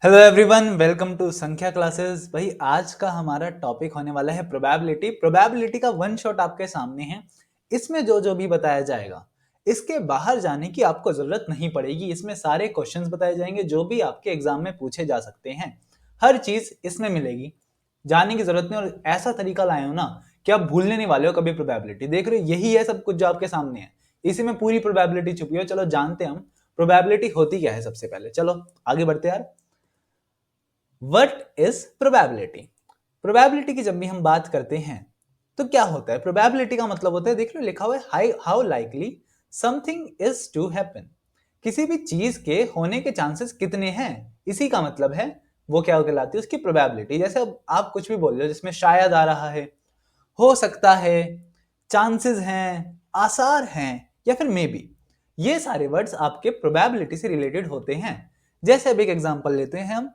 Hello everyone, welcome to संख्या classes. भाई आज का हमारा टॉपिक होने वाला है प्रोबेबिलिटी। प्रोबेबिलिटी का वन शॉट आपके सामने है। इसमें जो जो भी बताया जाएगा, इसके बाहर जाने की आपको जरूरत नहीं पड़ेगी। इसमें सारे क्वेश्चंस बताए जाएंगे जो भी आपके एग्जाम में पूछे जा सकते हैं। हर चीज इसमें मिलेगी, जाने की जरूरत नहीं। और ऐसा तरीका लाए हो ना कि आप भूलने नहीं वाले हो कभी। प्रोबेबिलिटी देख रहे हो, यही है सब कुछ जो आपके सामने है। इसी में पूरी प्रोबेबिलिटी छुपी है। चलो जानते हैं हम प्रोबेबिलिटी होती क्या है। सबसे पहले चलो आगे बढ़ते यार। What is probability? प्रोबेबिलिटी की जब भी हम बात करते हैं तो क्या होता है? प्रोबेबिलिटी का मतलब होता है, देख लो लिखा हुआ है, how likely something is to happen. किसी भी चीज के होने के चांसेस कितने हैं, इसी का मतलब है वो क्या कहलाती है, उसकी प्रोबेबिलिटी। जैसे अब आप कुछ भी बोल रहे हो जिसमें शायद आ रहा है, हो सकता है, चांसेस हैं, आसार हैं या फिर मे बी, ये सारे वर्ड्स आपके प्रोबेबिलिटी से रिलेटेड होते हैं। जैसे अब एक एग्जांपल लेते हैं हम,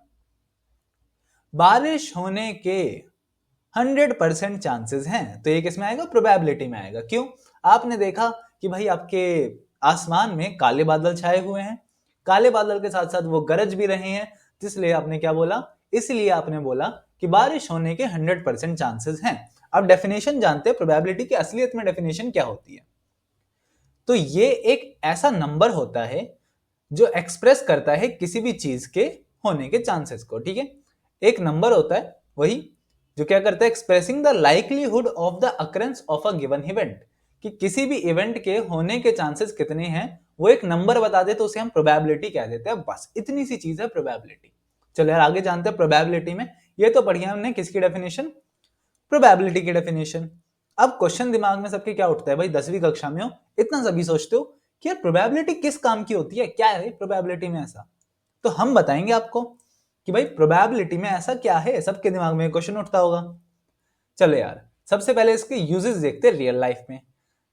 बारिश होने के 100% चांसेस हैं, तो ये किसमें आएगा? प्रोबेबिलिटी में आएगा। क्यों? आपने देखा कि भाई आपके आसमान में काले बादल छाए हुए हैं, काले बादल के साथ साथ वो गरज भी रहे हैं, इसलिए आपने क्या बोला? इसलिए आपने बोला कि बारिश होने के 100% चांसेस हैं। अब डेफिनेशन जानते हैं प्रोबेबिलिटी की। असलियत में डेफिनेशन क्या होती है? तो ये एक ऐसा नंबर होता है जो एक्सप्रेस करता है किसी भी चीज के होने के चांसेस को। ठीक है, एक नंबर होता है वही जो क्या करता है, expressing the likelihood of the occurrence of a given event, कि किसी भी इवेंट के होने के चांसेस कितने हैं वो एक नंबर बता दे तो उसे हम प्रोबेबिलिटी कह देते हैं। बस इतनी सी चीज है प्रोबेबिलिटी। चलो यार आगे जानते हैं प्रोबेबिलिटी में। ये तो पढ़िया हमने किसकी डेफिनेशन? प्रोबेबिलिटी की डेफिनेशन। अब क्वेश्चन दिमाग में सबके क्या उठता है भाई, 10वीं कक्षा में हो इतना सभी सोचते हो कि यार प्रोबेबिलिटी किस काम की होती है, क्या है प्रोबेबिलिटी में ऐसा? तो हम बताएंगे आपको कि भाई प्रोबेबिलिटी में ऐसा क्या है। सबके दिमाग में क्वेश्चन उठता होगा। चलो यार सबसे पहले इसके यूजेस देखते हैं रियल लाइफ में।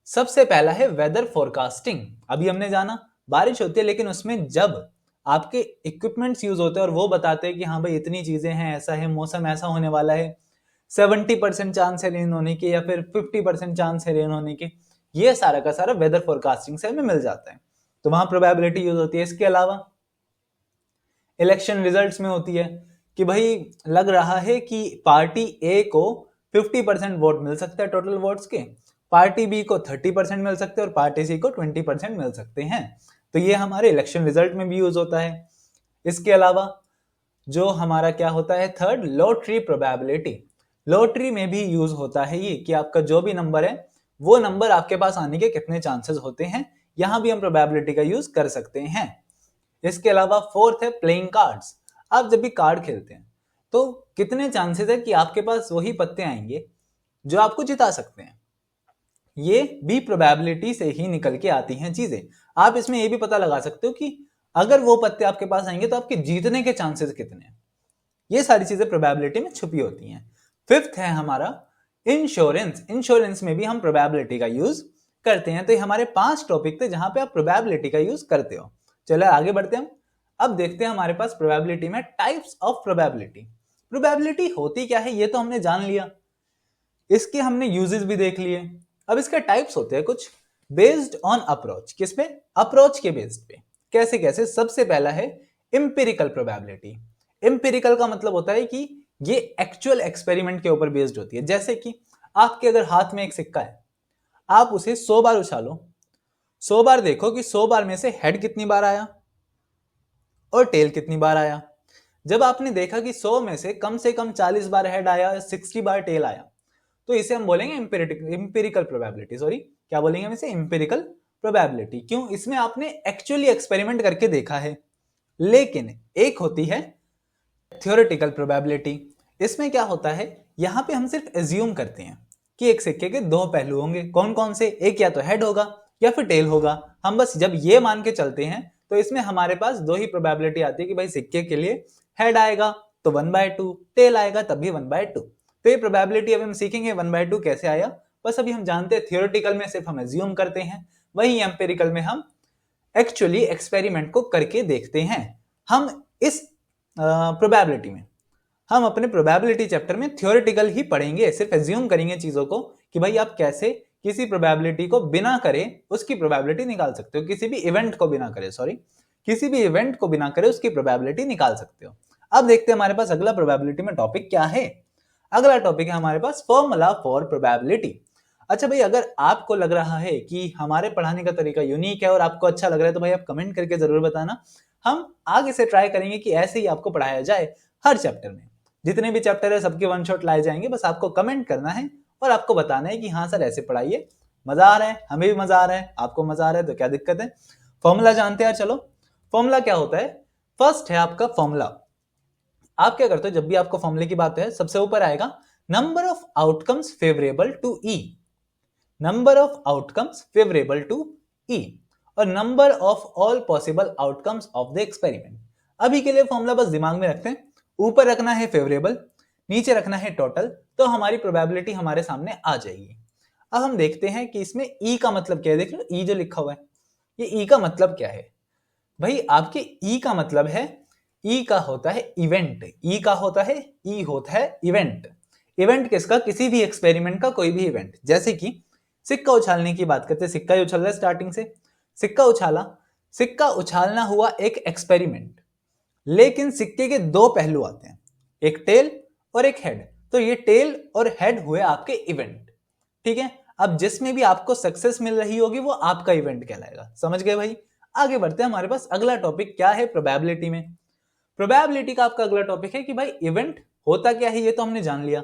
सबसे पहला है वेदर फोरकास्टिंग। अभी हमने जाना बारिश होती है, लेकिन उसमें जब आपके इक्विपमेंट्स यूज होते हैं और वो बताते हैं कि हाँ भाई इतनी चीजें हैं, ऐसा है, मौसम ऐसा होने वाला है, 70% चांस है रेन होने के या फिर 50% चांस है रेन होने के, ये सारा का सारा वेदर फोरकास्टिंग से हमें मिल जाता है। तो वहां प्रोबेबिलिटी यूज होती है। इसके अलावा इलेक्शन रिजल्ट्स में होती है कि भाई लग रहा है कि पार्टी ए को 50% वोट मिल सकता है टोटल वोट्स के, पार्टी बी को 30% मिल सकते हैं और पार्टी सी को 20% मिल सकते हैं। तो ये हमारे इलेक्शन रिजल्ट में भी यूज होता है। इसके अलावा जो हमारा क्या होता है, थर्ड, लॉटरी प्रोबेबिलिटी। लॉटरी में भी यूज होता है ये कि आपका जो भी नंबर है वो नंबर आपके पास आने के कितने चांसेस होते हैं। यहां भी हम प्रोबेबिलिटी का यूज कर सकते हैं। इसके अलावा फोर्थ है प्लेइंग कार्ड्स। आप जब भी कार्ड खेलते हैं तो कितने चांसेस है कि आपके पास वही पत्ते आएंगे जो आपको जिता सकते हैं। ये भी प्रोबेबिलिटी से ही निकल के आती हैं चीजें। आप इसमें ये भी पता लगा सकते हो कि अगर वो पत्ते आपके पास आएंगे तो आपके जीतने के चांसेस कितने हैं। ये सारी चीजें प्रोबेबिलिटी में छुपी होती हैं। फिफ्थ है हमारा इंश्योरेंस। इंश्योरेंस में भी हम प्रोबेबिलिटी का यूज करते हैं। तो ये हमारे 5 टॉपिक थे जहां पे आप प्रोबेबिलिटी का यूज करते हो। चलो आगे बढ़ते हैं हम। अब देखते हैं हमारे पास प्रोबेबिलिटी में टाइप्स ऑफ प्रोबेबिलिटी। प्रोबेबिलिटी होती क्या है ये तो हमने जान लिया, इसके हमने यूजेस भी देख लिए। अब इसके टाइप्स होते हैं कुछ बेस्ड ऑन अप्रोच। किस पे? अप्रोच के बेस्ड पे। कैसे कैसे? सबसे पहला है इंपेरिकल प्रोबेबिलिटी। इंपेरिकल का मतलब होता है कि ये एक्चुअल एक्सपेरिमेंट के ऊपर बेस्ड होती है। जैसे कि आपके अगर हाथ में एक सिक्का है, आप उसे 100 बार उछालो, 100 बार देखो कि 100 बार में से हेड कितनी बार आया और टेल कितनी बार आया। जब आपने देखा कि 100 में से कम 40 बार हेड आया, 60 बार टेल आया, तो इसे हम बोलेंगे इंपेरिकल प्रोबेबिलिटी। सॉरी, क्या बोलेंगे हम इसे? Empirical probability. क्यों? इसमें आपने एक्चुअली एक्सपेरिमेंट करके देखा है। लेकिन एक होती है थ्योरेटिकल प्रोबेबिलिटी। इसमें क्या होता है, यहां पे हम सिर्फ एज्यूम करते हैं कि एक सिक्के के 2 पहलू होंगे। कौन कौन से? एक या तो हेड होगा या फिर टेल होगा। हम बस जब ये मान के चलते हैं तो इसमें हमारे पास 2 ही प्रोबेबिलिटी आती है कि भाई सिक्के के लिए हेड आएगा तो 1/2, टेल आएगा तब भी 1/2। तो ये प्रोबेबिलिटी अभी हम सीखेंगे 1/2 कैसे आया। बस अभी हम जानते हैं थियोरेटिकल में सिर्फ हम एज्यूम करते हैं, वही एम्पेरिकल में हम एक्चुअली एक्सपेरिमेंट को करके देखते हैं। हम इस प्रोबेबिलिटी में हम अपने प्रोबेबिलिटी चैप्टर में थियोरेटिकल ही पढ़ेंगे, सिर्फ एज्यूम करेंगे चीजों को कि भाई आप कैसे किसी प्रोबेबिलिटी को बिना करे उसकी प्रोबेबिलिटी निकाल सकते हो। किसी भी इवेंट को बिना करे, सॉरी, किसी भी इवेंट को बिना करे उसकी प्रोबेबिलिटी निकाल सकते हो। अब देखते हैं हमारे पास अगला प्रोबेबिलिटी में टॉपिक क्या है। अगला टॉपिक है हमारे पास फॉर्मूला फॉर प्रोबेबिलिटी। अच्छा भाई, अगर आपको लग रहा है कि हमारे पढ़ाने का तरीका यूनिक है और आपको अच्छा लग रहा है तो भाई आप कमेंट करके जरूर बताना। हम आगे से ट्राई करेंगे कि ऐसे ही आपको पढ़ाया जाए हर चैप्टर में। जितने भी चैप्टर है सबके वन शॉट लाए जाएंगे, बस आपको कमेंट करना है और आपको बताना है कि हाँ सर ऐसे पढ़ाइए, मजा आ रहा है, हमें भी मजा आ रहा है, आपको मजा आ रहा है तो क्या दिक्कत है। फॉर्मूला जानते हैं, चलो फॉर्मूला क्या होता है। फर्स्ट है आपका फॉर्मूला। आप क्या करते हो, जब भी आपको फॉर्मूले की बात है सबसे ऊपर आएगा number of outcomes favourable to E, number of outcomes favourable to E और number of all possible outcomes of the experiment. अभी के लिए फॉर्मूला बस दिमाग में रखते हैं, ऊपर रखना है फेवरेबल, नीचे रखना है टोटल, तो हमारी प्रोबेबिलिटी हमारे सामने आ जाएगी। अब हम देखते हैं कि इसमें ई का मतलब क्या है। देख लो ई जो लिखा हुआ है, ये ई का मतलब क्या है भाई। आपके ई का मतलब है, ई का होता है इवेंट, ई का होता है, ई होता है इवेंट। इवेंट किसका, किसी भी एक्सपेरिमेंट का कोई भी इवेंट। जैसे कि सिक्का उछालने की बात करते हैं, सिक्का ही उछल रहा है स्टार्टिंग से, सिक्का उछाला, सिक्का उछालना हुआ एक एक्सपेरिमेंट, लेकिन सिक्के के दो पहलू आते हैं, एक टेल और एक हेड। तो ये टेल और हेड हुए आपके इवेंट, ठीक है। अब जिसमें भी आपको सक्सेस मिल रही होगी वो आपका इवेंट कहलाएगा। समझ गए भाई। आगे बढ़ते हैं, हमारे पास अगला टॉपिक क्या है प्रोबेबिलिटी में। प्रोबेबिलिटी का आपका अगला टॉपिक है कि भाई इवेंट होता क्या है, ये तो हमने जान लिया।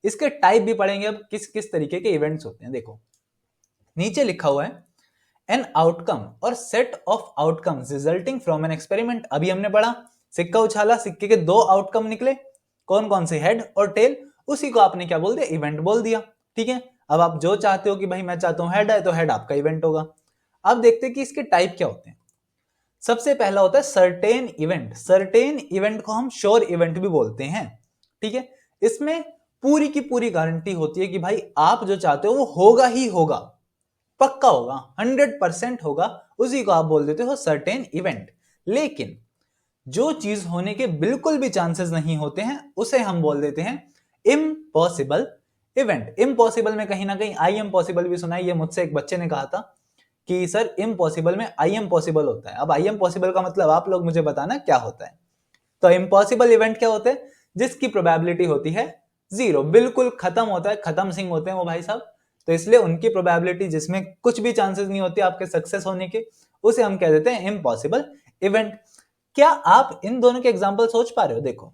इसके टाइप भी पढ़ेंगे, अब किस किस तरीके के इवेंट्स होते हैं। देखो नीचे लिखा हुआ है एन आउटकम और set of outcomes resulting from an experiment. अभी हमने पढ़ा सिक्का उछाला, सिक्के के दो आउटकम निकले, कौन कौन से, हेड और टेल। उसी को आपने क्या बोल दिया, इवेंट बोल दिया, ठीक है। अब आप जो चाहते हो कि भाई मैं चाहता हूं हेड है तो हेड आपका इवेंट होगा। अब देखते हैं कि इसके टाइप क्या होते हैं। सबसे पहला होता है सर्टेन इवेंट। सर्टेन इवेंट को हम श्योर इवेंट भी बोलते हैं, ठीक है। इसमें पूरी की पूरी गारंटी होती है कि भाई आप जो चाहते हो वो होगा ही होगा, पक्का होगा, 100% होगा, उसी को आप बोल देते हो सर्टेन इवेंट। लेकिन जो चीज होने के बिल्कुल भी चांसेस नहीं होते हैं उसे हम बोल देते हैं इम्पॉसिबल इवेंट। इम्पॉसिबल में कहीं ना कहीं आई एम पॉसिबल भी सुना है। ये मुझसे एक बच्चे ने कहा था कि सर इम्पॉसिबल में आई एम पॉसिबल होता है। अब आई एम पॉसिबल का मतलब आप लोग मुझे बताना क्या होता है। तो इम्पॉसिबल इवेंट क्या होते हैं, जिसकी प्रोबेबिलिटी होती है जीरो, बिल्कुल खत्म होता है, खत्म सिंह होते हैं वो भाई साहब। तो इसलिए उनकी प्रोबेबिलिटी जिसमें कुछ भी चांसेस नहीं होते आपके सक्सेस होने के, उसे हम कह देते हैं इम्पॉसिबल इवेंट। क्या आप इन दोनों के एग्जाम्पल सोच पा रहे हो। देखो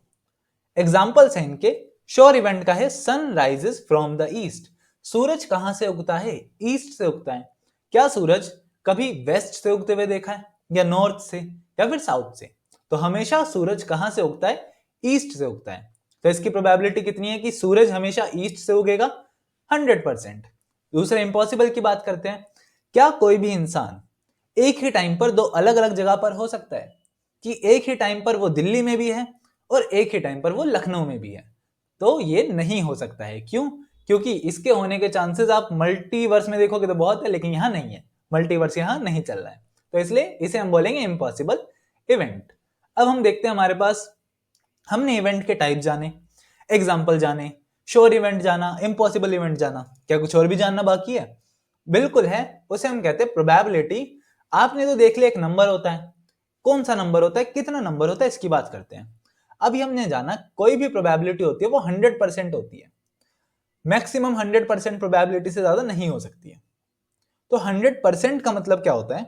एग्जाम्पल्स हैं इनके। श्योर इवेंट का है sun rises from the east. सूरज कहां से उगता है, ईस्ट से उगता है। क्या सूरज कभी वेस्ट से उगते हुए देखा है, या नॉर्थ से, या फिर साउथ से। तो हमेशा सूरज कहां से उगता है, ईस्ट से उगता है। तो इसकी प्रोबेबिलिटी कितनी है कि सूरज हमेशा ईस्ट से उगेगा, 100%। दूसरे इंपॉसिबल की बात करते हैं। क्या कोई भी इंसान एक ही टाइम पर दो अलग अलग जगह पर हो सकता है, कि एक ही टाइम पर वो दिल्ली में भी है और एक ही टाइम पर वो लखनऊ में भी है। तो ये नहीं हो सकता है। क्यों, क्योंकि इसके होने के चांसेस आप मल्टीवर्स में देखोगे तो बहुत है, लेकिन यहां नहीं है, मल्टीवर्स यहां नहीं चल रहा है। तो इसलिए इसे हम बोलेंगे इम्पॉसिबल इवेंट। अब हम देखते हैं हमारे पास, हमने इवेंट के टाइप जाने, एग्जाम्पल जाने, श्योर इवेंट जाना, इम्पॉसिबल इवेंट जाना, क्या कुछ और भी जानना बाकी है। बिल्कुल है, उसे हम कहते हैं प्रोबेबिलिटी। आपने तो देख लिया एक नंबर होता है, कौन सा नंबर होता है, कितना नंबर होता है, इसकी बात करते हैं। अभी हमने जाना कोई भी प्रोबेबिलिटी होती है वो 100% होती है, मैक्सिमम 100% प्रोबेबिलिटी से ज्यादा नहीं हो सकती है। तो 100% का मतलब क्या होता है,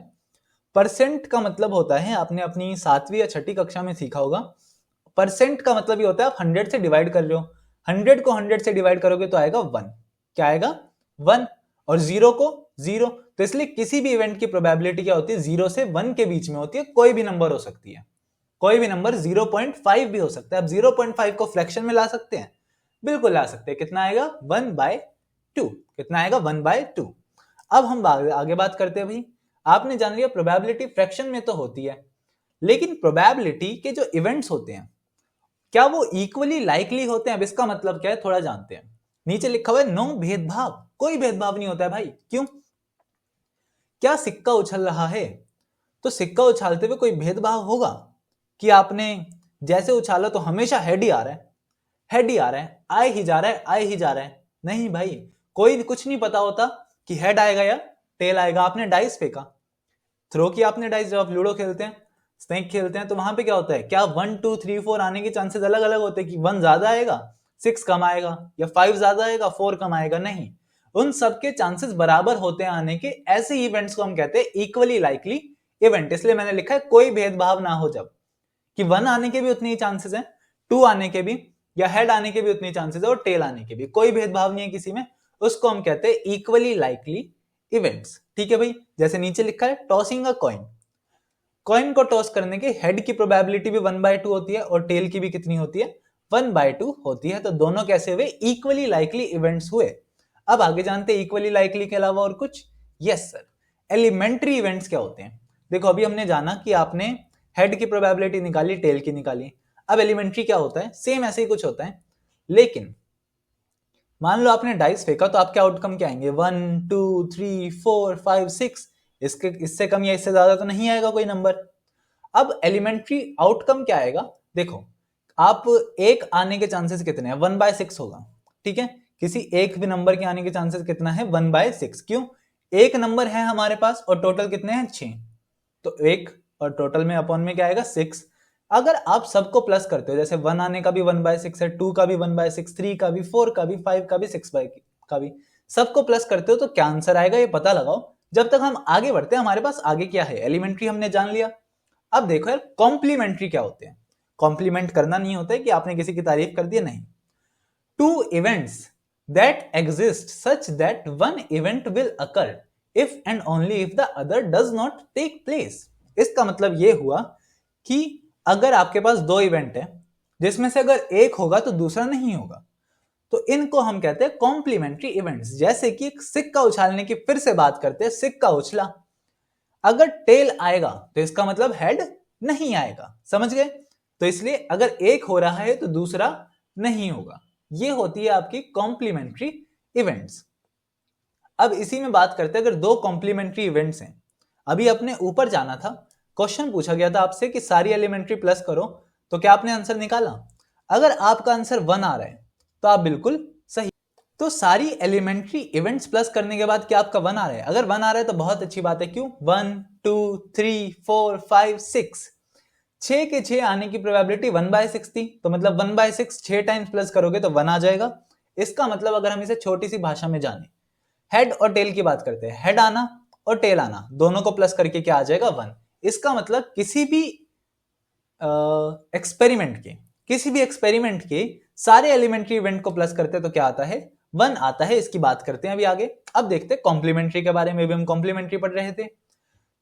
परसेंट का मतलब होता है, आपने अपनी 7वीं या 6ठी कक्षा में सीखा होगा, परसेंट का मतलब ये होता है आप 100 से डिवाइड कर रहे हो, 100 को 100 से डिवाइड करोगे तो आएगा 1। क्या आएगा, 1। और 0 को 0। तो इसलिए किसी भी इवेंट की प्रोबेबिलिटी क्या होती है, 0 से 1 के बीच में होती है। कोई भी नंबर हो सकती है, कोई भी नंबर 0.5 भी हो सकता है। अब 0.5 को फ्रैक्शन में ला सकते हैं, बिल्कुल ला सकते हैं। कितना आएगा, 1/2। कितना आएगा, 1/2। अब हम आगे बात करते हैं। भाई आपने जान लिया प्रोबेबिलिटी फ्रैक्शन में तो होती है, लेकिन प्रोबेबिलिटी के जो इवेंट्स होते हैं क्या वो इक्वली लाइकली होते हैं। अब इसका मतलब क्या है थोड़ा जानते हैं। नीचे लिखा हुआ है नो भेदभाव, कोई भेदभाव नहीं होता है भाई। क्यों, क्या सिक्का उछल रहा है तो सिक्का उछालते हुए कोई भेदभाव होगा कि आपने जैसे उछाला तो हमेशा हेड ही आ रहा है, हेड ही आ रहा है, आए ही जा रहा है, आए ही जा रहा है। नहीं भाई, कोई कुछ नहीं पता होता कि हेड आएगा या टेल आएगा। आपने डाइस फेंका, थ्रो किया आपने डाइस, जब आप लूडो खेलते हैं स्नेक खेलते हैं तो वहां पे क्या होता है, क्या 1 2 3 4 आने के चांसेस अलग अलग होते हैं कि 1 ज्यादा आएगा 6 कम आएगा, या 5 ज्यादा आएगा 4 कम आएगा? नहीं, उन सबके चांसेस बराबर होते हैं आने के। ऐसे इवेंट्स को हम कहते हैं इक्वली लाइकली इवेंट। इसलिए मैंने लिखा है कोई भेदभाव ना हो, जब कि 1 आने के भी उतनी ही चांसेस हैं, 2 आने के भी, या हेड आने के भी उतनी चांसेस है, और टेल आने के भी, कोई भेदभाव नहीं है किसी में, उसको हम कहते हैं इक्वली लाइकली इवेंट्स। ठीक है भाई, जैसे नीचे लिखा है टॉसिंग अ कॉइन, कॉइन को टॉस करने के हेड की प्रोबेबिलिटी भी 1/2 होती है और टेल की भी कितनी होती है, 1/2 होती है। तो दोनों कैसे हुए, इक्वली लाइकली इवेंट्स हुए। अब आगे जानते हैं इक्वली लाइकली के अलावा और कुछ। यस सर, एलिमेंट्री इवेंट्स क्या होते हैं? देखो अभी हमने जाना कि आपने हेड की प्रोबेबिलिटी निकाली, टेल की निकाली। अब एलिमेंट्री क्या होता है, सेम ऐसे ही कुछ होता है, लेकिन मान लो आपने डाइस फेंका तो आपके आउटकम क्या आएंगे, 1 2 3 4 5 6, इससे कम या इससे ज्यादा तो नहीं आएगा कोई नंबर। अब एलिमेंट्री आउटकम क्या आएगा, देखो आप एक आने के चांसेस कितने हैं, 1/6 होगा। ठीक है, किसी एक भी नंबर के आने के चांसेस कितना है, 1/6। क्यों, एक नंबर है हमारे पास और टोटल कितने हैं, 6, तो एक और टोटल में अपॉन में क्या आएगा, 6। अगर आप सबको प्लस करते हो, जैसे 1 आने का भी 1/6 है, 2 का भी 1/6, 3 का भी, 4 का भी, 5 का भी, 6 का भी, सबको प्लस करते हो तो क्या आंसर आएगा ये पता लगाओ। जब तक हम आगे बढ़ते हैं हमारे पास आगे क्या है, एलिमेंट्री हमने जान लिया। अब देखो यार कॉम्प्लीमेंट्री क्या होते हैं। कॉम्प्लीमेंट करना नहीं होता है कि आपने किसी की तारीफ कर दी, नहीं। Two events that exist such that one event will occur if and only if the other does not take place. इसका मतलब ये हुआ कि अगर आपके पास दो इवेंट है जिसमें से अगर एक होगा तो दूसरा नहीं होगा, तो इनको हम कहते हैं कॉम्प्लीमेंट्री इवेंट्स। जैसे कि सिक्का उछालने की फिर से बात करते हैं, सिक्का उछला, अगर टेल आएगा तो इसका मतलब हेड नहीं आएगा, समझ गए? तो इसलिए अगर एक हो रहा है तो दूसरा नहीं होगा। ये होती है आपकी कॉम्प्लीमेंट्री इवेंट्स। अब इसी में बात करते हैं, अगर दो कॉम्प्लीमेंट्री इवेंट्स हैं, अभी अपने ऊपर जाना था, क्वेश्चन पूछा गया था आपसे कि सारी एलिमेंट्री प्लस करो, तो क्या आपने आंसर निकाला? अगर आपका आंसर 1 आ रहा है तो आप बिल्कुल सही। तो सारी एलिमेंट्री इवेंट्स प्लस करने के बाद क्या आपका 1 आ रहा है? अगर 1 आ रहा है तो बहुत अच्छी बात है। क्यों? 1 2 3 4 5 6, 6 के 6 आने की प्रोबेबिलिटी 1/6 थी, तो मतलब 1/6 6 टाइम्स प्लस करोगे तो 1 आ जाएगा। इसका मतलब अगर हम इसे छोटी सी भाषा में जाने, हेड और टेल की बात करते हैं, हेड आना और टेल आना दोनों को प्लस करके क्या आ जाएगा, 1। इसका मतलब किसी भी एक्सपेरिमेंट के सारे एलिमेंट्री इवेंट को प्लस करते हैं तो क्या आता है, 1 आता है। इसकी बात करते हैं अभी आगे। अब देखते हैं कॉम्प्लीमेंट्री के बारे में भी, हम कॉम्प्लीमेंट्री पढ़ रहे थे।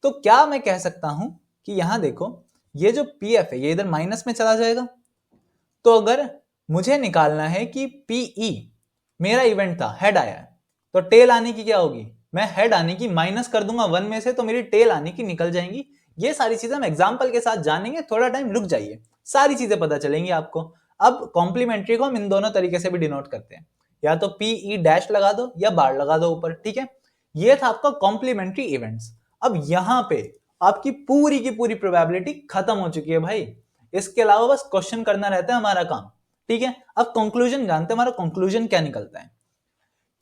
तो क्या मैं कह सकता हूं कि यहां देखो ये जो पीएफ है ये इधर माइनस में चला जाएगा। तो अगर मुझे निकालना है कि पीई मेरा इवेंट था, हेड आया है, तो टेल आने की क्या होगी, मैं हेड आने की माइनस कर दूंगा 1 में से, तो मेरी टेल आने की निकल जाएंगी। ये सारी चीजें हम एग्जांपल के साथ जानेंगे, थोड़ा टाइम रुक जाइए, सारी चीजें पता चलेंगी आपको। अब कॉम्प्लीमेंट्री को हम इन दोनों तरीके से भी डिनोट करते हैं, या तो पीई डैश लगा दो या बार लगा दो ऊपर। ठीक है, ये था आपका कॉम्प्लीमेंट्री इवेंट्स। अब यहां पे आपकी पूरी की पूरी प्रोबेबिलिटी खत्म हो चुकी है भाई। इसके अलावा बस क्वेश्चन करना रहता है हमारा काम। ठीक है, अब कंक्लूजन जानते हैं, हमारा कंक्लूजन क्या निकलता है।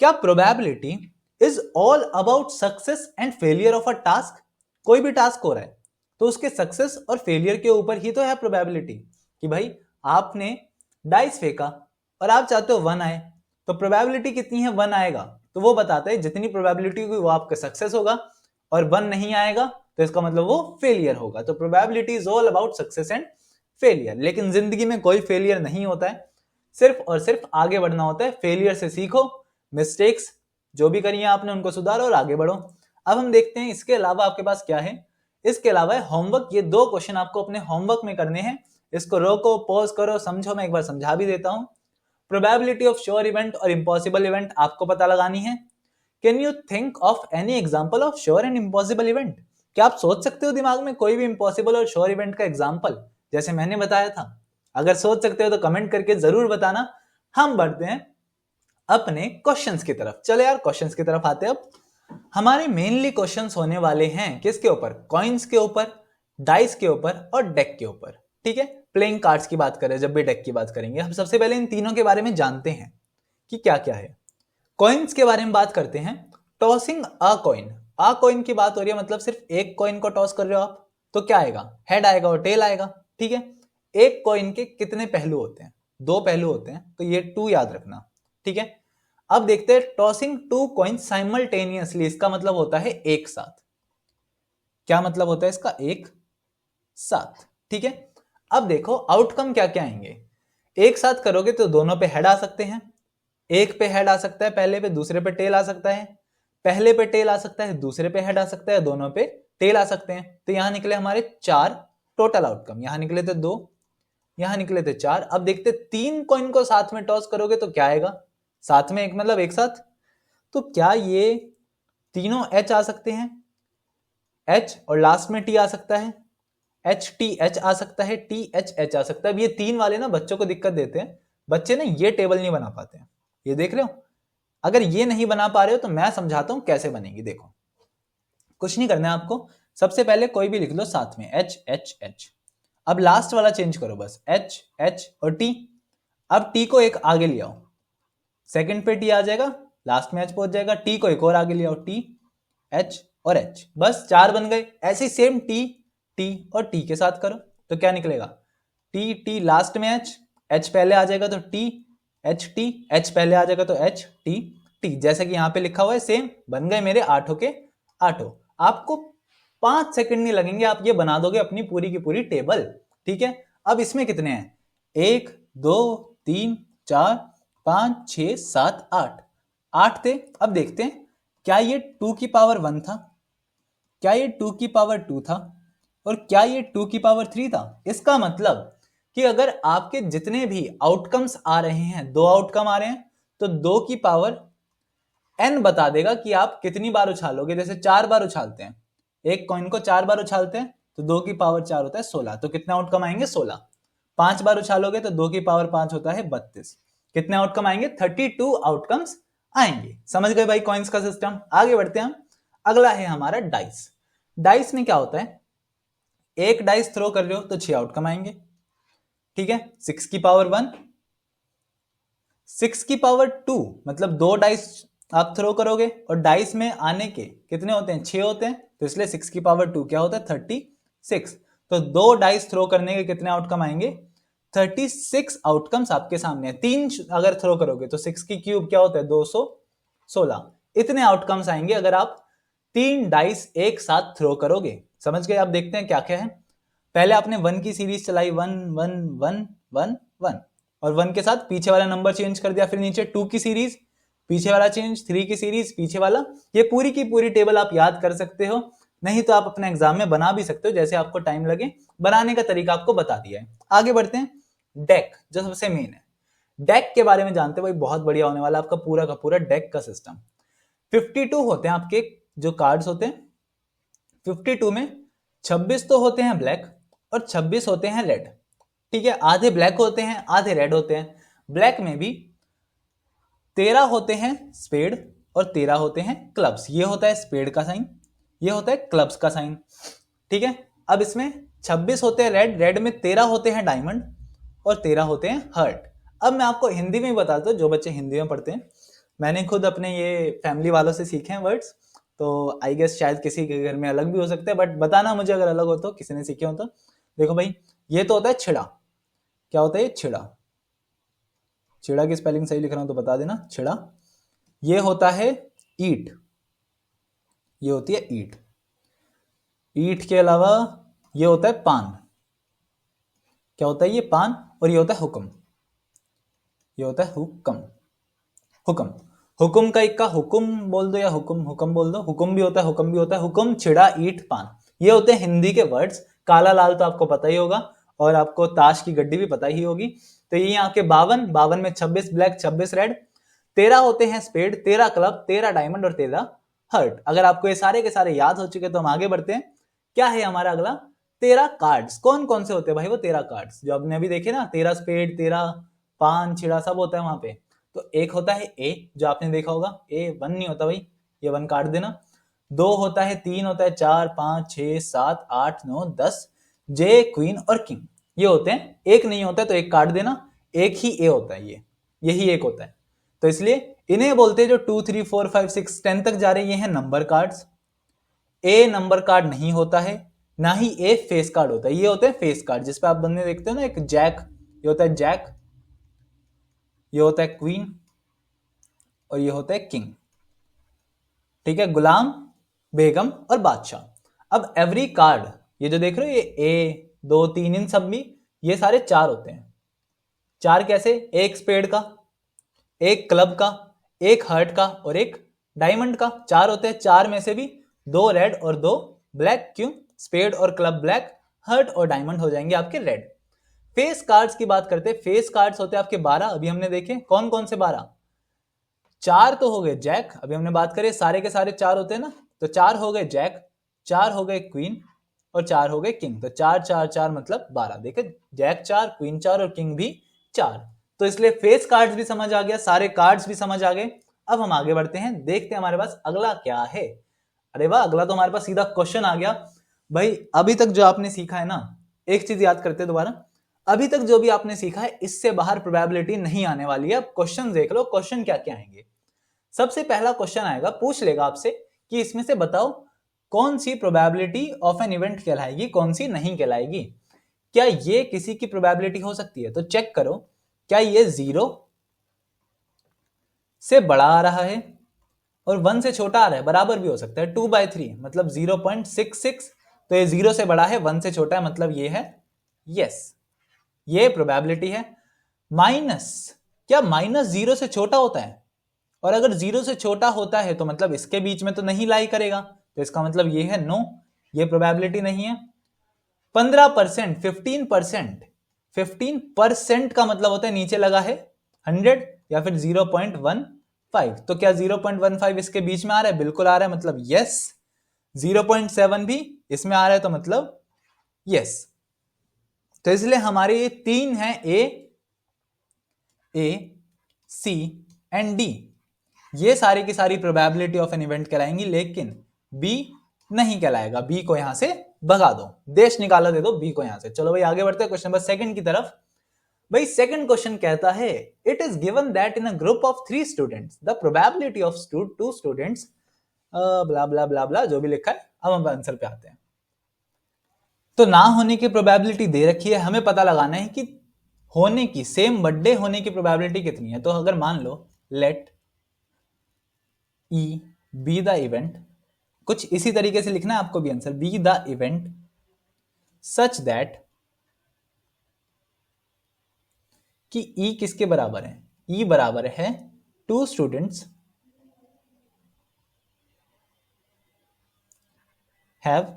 क्या probability is all about success and failure of a task? कोई भी टास्क हो रहा है तो उसके सक्सेस और फेलियर के ऊपर ही तो है प्रोबेबिलिटी। कि भाई आपने डाइस फेंका और आप चाहते हो 1 आए, तो प्रोबेबिलिटी कितनी है, 1 आएगा, तो वो बताता है जितनी प्रोबेबिलिटी होगी वो आपका सक्सेस होगा, और 1 नहीं आएगा तो इसका मतलब वो फेलियर होगा। तो probability is all about success and failure. लेकिन जिंदगी में कोई फेलियर नहीं होता है, सिर्फ और सिर्फ आगे बढ़ना होता है। फेलियर से सीखो, मिस्टेक्स जो भी करी है आपने उनको सुधारो और आगे बढ़ो। अब हम देखते हैं इसके अलावा आपके पास क्या है। इसके अलावा है होमवर्क। ये 2 क्वेश्चन आपको अपने होमवर्क में करने हैं। इसको रोको, पॉज करो, समझो, मैं एक बार समझा भी देता हूं। प्रोबेबिलिटी ऑफ श्योर इवेंट और इम्पॉसिबल इवेंट आपको पता लगानी है। Can you think of any example of sure and impossible event? क्या आप सोच सकते हो दिमाग में कोई भी इम्पॉसिबल और श्योर इवेंट का एग्जाम्पल, जैसे मैंने बताया था? अगर सोच सकते हो तो कमेंट करके जरूर बताना। हम बढ़ते हैं अपने क्वेश्चंस की तरफ। चलो यार क्वेश्चंस की तरफ आते हैं। अब हमारे मेनली क्वेश्चंस होने वाले हैं किसके ऊपर, कॉइन्स के ऊपर, डाइस के ऊपर और डेक के ऊपर। ठीक है, प्लेइंग कार्ड्स की बात करें जब भी डेक की बात करेंगे, हम सबसे पहले इन तीनों के बारे में जानते हैं कि क्या क्या है। कॉइन्स के बारे में बात करते हैं। Tossing a coin, a coin की बात हो रही है, मतलब सिर्फ एक कॉइन को टॉस कर रहे हो आप, तो क्या आएगा, हेड आएगा और टेल आएगा। ठीक है, एक कॉइन के कितने पहलू होते हैं, 2 पहलू होते हैं, तो ये 2 याद रखना। ठीक है, अब देखते हैं टॉसिंग 2 कॉइन साइमल्टेनियसली, इसका मतलब होता है एक साथ। क्या मतलब होता है इसका, एक साथ। ठीक है, अब देखो आउटकम क्या क्या आएंगे। एक साथ करोगे तो दोनों पे हेड आ सकते हैं, एक पे हेड आ सकता है पहले पे, दूसरे पे टेल आ सकता है, पहले पे टेल आ सकता है, दूसरे पे हेड आ सकता है, दोनों पे टेल आ सकते हैं। तो यहां निकले हमारे 4 टोटल आउटकम, यहां निकले थे 2, यहां निकले थे 4। अब देखते 3 कॉइन को साथ में टॉस करोगे तो क्या आएगा, साथ में एक मतलब एक साथ, तो क्या ये तीनों एच आ सकते हैं, एच और लास्ट में टी आ सकता है, एच टी एच आ सकता है, टी एच एच आ सकता है। अब ये 3 वाले ना बच्चों को दिक्कत देते हैं, बच्चे ना ये टेबल नहीं बना पाते हैं, ये देख रहे हो। अगर ये नहीं बना पा रहे हो तो मैं समझाता हूं कैसे बनेगी। देखो कुछ नहीं करना है आपको, सबसे पहले कोई भी लिख लो साथ में, एच एच एच। अब लास्ट वाला चेंज करो बस, एच एच और टी। अब टी को एक आगे ले आओ, सेकंड पे टी आ जाएगा, लास्ट में एच पहुंच जाएगा, टी को एक और आगे ले आओ, टी एच और एच, बस 4 बन गए। ऐसे सेम टी टी और टी के साथ करो तो क्या निकलेगा, टी टी लास्ट में एच, एच पहले आ जाएगा तो टी एच टी, एच पहले आ जाएगा तो एच टी टी, जैसे कि यहां पे लिखा हुआ है सेम बन गए मेरे 8 के 8। आपको 5 सेकंड नहीं लगेंगे, आप ये बना दोगे अपनी पूरी की पूरी टेबल। ठीक है, अब इसमें कितने हैं, 1 2 3 4 5 6 7 8, 8 थे। अब देखते हैं क्या ये 2 की पावर 1 था, क्या ये 2 की पावर 2 था, और क्या ये 2 की पावर 3 था। इसका मतलब कि अगर आपके जितने भी आउटकम्स आ रहे हैं, 2 आउटकम आ रहे हैं, तो 2 की पावर n बता देगा कि आप कितनी बार उछालोगे। जैसे 4 बार उछालते हैं, एक कॉइन को 4 बार उछालते हैं तो 2 की पावर 4 होता है 16, तो कितने आउटकम आएंगे 16। 5 बार उछालोगे तो 2 की पावर 5 होता है 32, कितने आउटकम आएंगे 32 आउटकम्स आएंगे। समझ गए भाई कॉइन्स का सिस्टम। आगे बढ़ते हैं हम, अगला है हमारा डाइस। डाइस में क्या होता है, एक डाइस थ्रो कर रहे हो तो 6 आउटकम आएंगे। ठीक है, 6 की पावर 1, 6 की पावर 2, मतलब 2 डाइस आप थ्रो करोगे और डाइस में आने के कितने होते हैं 6 होते हैं, तो इसलिए 6 की पावर 2 क्या होता है 36। तो 2 डाइस थ्रो करने के कितने आउटकम आएंगे 36 आउटकम्स आपके सामने है। 3 अगर थ्रो करोगे तो 6 की क्यूब क्या होता है 216, इतने आउटकम्स आएंगे अगर आप 3 डाइस एक साथ थ्रो करोगे। समझ गए। आप देखते हैं क्या क्या है। पहले आपने 1 की सीरीज चलाई, 1 1 1 1 1, और 1 के साथ पीछे वाला नंबर चेंज कर दिया, फिर नीचे 2 की सीरीज, पीछे वाला चेंज, 3 की सीरीज, पीछे वाला। ये पूरी की पूरी टेबल आप याद कर सकते हो, नहीं तो आप अपने एग्जाम में बना भी सकते हो, जैसे आपको टाइम लगे। बनाने का तरीका आपको बता दिया है। आगे बढ़ते हैं, डेक जो सबसे मेन है। डेक के बारे में जानते हो भाई, बहुत बढ़िया होने वाला आपका पूरा का पूरा डेक का सिस्टम। 52 होते हैं आपके जो कार्ड्स होते हैं, 52 में 26 तो होते हैं ब्लैक और 26 होते हैं रेड। ठीक है, आधे ब्लैक होते हैं आधे रेड होते हैं। ब्लैक में भी 13 होते हैं स्पेड और 13 होते हैं क्लब्स। ये होता है स्पेड का साइन, ये होता है क्लब्स का साइन। ठीक है, अब इसमें 26 होते हैं रेड, रेड में 13 होते हैं डायमंड और 13 होते हैं हर्ट। अब मैं आपको हिंदी में ही बताता हूँ, जो बच्चे हिंदी में पढ़ते हैं, मैंने खुद अपने ये फैमिली वालों से सीखे हैं वर्ड्स, तो आई गेस शायद किसी के घर में अलग भी हो सकते हैं, बट बताना मुझे अगर अलग हो तो, किसी ने सीखे हो तो। देखो भाई, ये तो होता है छिड़ा। क्या होता है ये छिड़ा, छिड़ा की स्पेलिंग सही लिख रहा हूं तो बता देना, छिड़ा। ये होता है ईट, ये होती है ईट। ईट के अलावा ये होता है पान। क्या होता है ये पान, और ये होता है हुक्म, ये होता है हुक्म। हुक्म, हुक्म का इक्का हुक्म बोल दो या हुक्म हुक्म बोल दो, हुक्म भी होता है हुक्म भी होता है। हुक्म, छिड़ा, ईट, पान, ये होते हैं हिंदी के वर्ड्स। काला लाल तो आपको पता ही होगा, और आपको ताश की गड्डी भी पता ही होगी। तो ये आपके 52, 52 में 26 ब्लैक 26 रेड, 13 होते हैं स्पेड, 13 क्लब, 13 डायमंड और 13 हर्ट। अगर आपको ये सारे के सारे याद हो चुके तो हम आगे बढ़ते हैं। क्या है हमारा अगला, 13 कार्ड्स। कौन कौन से होते हैं भाई वो 13 कार्ड्स, जो आपने अभी देखे ना, 13 स्पेड, 13 पान, छिड़ा, सब होता है वहां पे। तो एक होता है ए, जो आपने देखा होगा, ए 1 नहीं होता भाई, ये 1 काट देना। 2 होता है, 3 होता है, 4 5 6 7 8 9 10, जे, क्वीन और किंग, ये होते हैं। एक नहीं होता है तो एक काट देना, एक ही ए होता है, ये यही एक होता है। तो इसलिए इन्हें बोलते हैं जो 2 3 4 5 6 10 तक जा रहे हैं, ये हैं नंबर कार्ड्स। ए नंबर कार्ड नहीं होता है, ना ही ए फेस कार्ड होता है। ये होते हैं फेस कार्ड, जिसपे आप बंदे देखते हो ना, एक जैक, ये होता है जैक, ये होता है क्वीन, और ये होता है किंग। ठीक है, गुलाम, बेगम और बादशाह। अब एवरी कार्ड, ये जो देख रहे हो, ये ए, 2, 3, इन सब में ये सारे 4 होते हैं। 4 कैसे? एक स्पेड का, एक क्लब का, एक हार्ट का और एक डायमंड का। 4 होते हैं। 4 में से भी 2 रेड और 2 ब्लैक। क्यों? स्पेड और क्लब ब्लैक, हार्ट और डायमंड हो जाएंगे आपके रेड। फेस कार्ड्स की बात करते हैं। फेस कार्ड्स होते हैं आपके 12। अभी हमने देखे कौन कौन से 12। 4 तो हो गए जैक, अभी हमने बात करें सारे के सारे 4 होते हैं ना, तो 4 हो गए जैक, 4 हो गए क्वीन और 4 हो गए किंग। तो 4 4 4 मतलब 12। देखे, जैक 4, क्वीन 4 और किंग भी 4। तो इसलिए फेस कार्ड्स भी समझ आ गया, सारे कार्ड्स भी समझ आ गए। अब हम आगे बढ़ते हैं, देखते हैं हमारे पास अगला क्या है। अरे वाह, अगला तो हमारे पास सीधा क्वेश्चन आ गया। भाई अभी तक जो आपने सीखा है ना, एक चीज याद करते हैं दोबारा, अभी तक जो भी आपने सीखा है इससे बाहर प्रोबेबिलिटी नहीं आने वाली है। अब क्वेश्चन देख लो, क्वेश्चन क्या क्या आएंगे। सबसे पहला क्वेश्चन आएगा, पूछ लेगा आपसे कि इसमें से बताओ कौन सी प्रोबेबिलिटी ऑफ एन इवेंट कहलाएगी, कौन सी नहीं कहलाएगी। क्या ये किसी की प्रोबेबिलिटी हो सकती है? तो चेक करो, क्या ये 0 से बड़ा आ रहा है और 1 से छोटा आ रहा है? बराबर भी हो सकता है। 2/3 मतलब 0.66। तो ये 0 से बड़ा है, 1 से छोटा है, मतलब ये है यस, ये प्रोबेबिलिटी है। माइनस, क्या माइनस 0 से छोटा होता है? और अगर 0 से छोटा होता है तो मतलब इसके बीच में तो नहीं लाई करेगा, तो इसका मतलब ये है नो, ये प्रोबेबिलिटी नहीं है। 15%, 15%, 15% का मतलब होता है नीचे लगा है 100 या फिर 0.15। तो क्या 0.15 इसके बीच में आ रहा है? बिल्कुल आ रहा है, मतलब यस। 0.7 भी इसमें आ रहा है, तो मतलब यस। तो इसलिए हमारे ये 3 है, ए, सी एंड डी, ये सारी की सारी प्रोबेबिलिटी ऑफ एन इवेंट कहलाएंगी, लेकिन बी नहीं कहलाएगा। बी को यहां से भगा दो, देश निकाला दे दो बी को यहां से। चलो भाई आगे बढ़ते हैं क्वेश्चन नंबर 2 की तरफ। भाई सेकंड क्वेश्चन कहता है, it is given that in a group of 3 students the probability of 2 students blah blah blah blah, जो भी लिखा है। अब हम आंसर पे आते हैं। तो ना होने की प्रोबेबिलिटी दे रखी है, हमें पता लगाना है कि होने की, सेम बर्थडे होने की प्रोबेबिलिटी कितनी है। तो अगर मान लो let E be the event, कुछ इसी तरीके से लिखना है आपको भी answer, be the event such that, कि ई किसके बराबर है? ई बराबर है 2 students have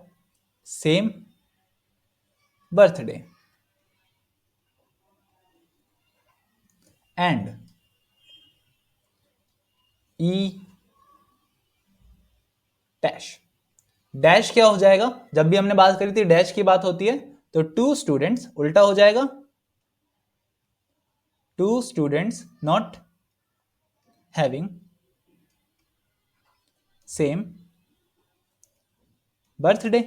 same birthday and E dash. Dash क्या हो जाएगा? जब भी हमने बात करी थी डैश की बात होती है, तो 2 स्टूडेंट्स उल्टा हो जाएगा, 2 students not having same birthday,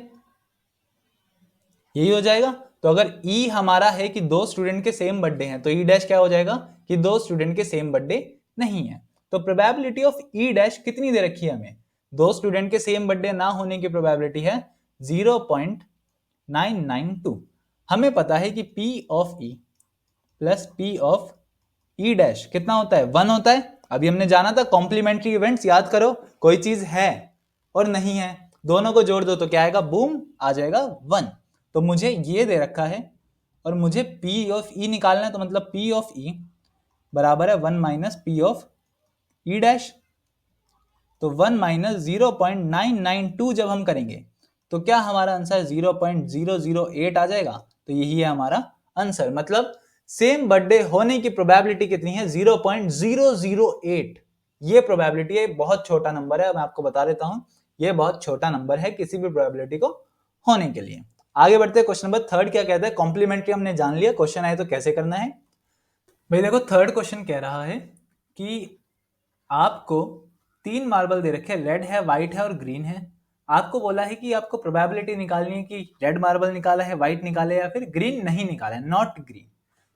यही हो जाएगा। तो अगर ई हमारा है कि 2 स्टूडेंट के सेम बर्थडे हैं, तो ई डैश क्या हो जाएगा कि 2 स्टूडेंट के सेम बर्थडे नहीं है। तो प्रोबेबिलिटी ऑफ ई डैश कितनी दे रखी है हमें? 2 स्टूडेंट के सेम बर्थडे ना होने की प्रोबेबिलिटी है 0.992। हमें पता है कि P of E plus P of E dash कितना होता है? 1 होता है। अभी हमने जाना था कॉम्प्लीमेंट्री इवेंट्स, याद करो, कोई चीज है और नहीं है, दोनों को जोड़ दो तो क्या आएगा? बूम, आ जाएगा 1। तो मुझे ये दे रखा है और मुझे पी ऑफ ई निकालना है, तो मतलब पी ऑफ ई बराबर है 1 minus P of E dash. तो 1 माइनस 0.992 जब हम करेंगे तो क्या हमारा आंसर 0.008 आ जाएगा। तो यही है हमारा आंसर, मतलब सेम बर्थडे होने की प्रोबेबिलिटी कितनी है? 0.008। ये प्रोबेबिलिटी है, बहुत छोटा नंबर है, मैं आपको बता देता हूं, ये बहुत छोटा नंबर है किसी भी प्रोबेबिलिटी को होने के लिए। आगे बढ़ते हैं, क्वेश्चन नंबर 3 क्या कहता है? कॉम्प्लीमेंट्री हमने जान लिया, क्वेश्चन आए तो कैसे करना है। भाई देखो, थर्ड क्वेश्चन कह रहा है कि आपको 3 मार्बल दे रखे हैं, रेड है, व्हाइट है और ग्रीन है। आपको बोला है कि आपको प्रोबेबिलिटी निकालनी है कि रेड मार्बल निकाला है, व्हाइट निकाले या फिर ग्रीन नहीं निकाला है, नॉट ग्रीन।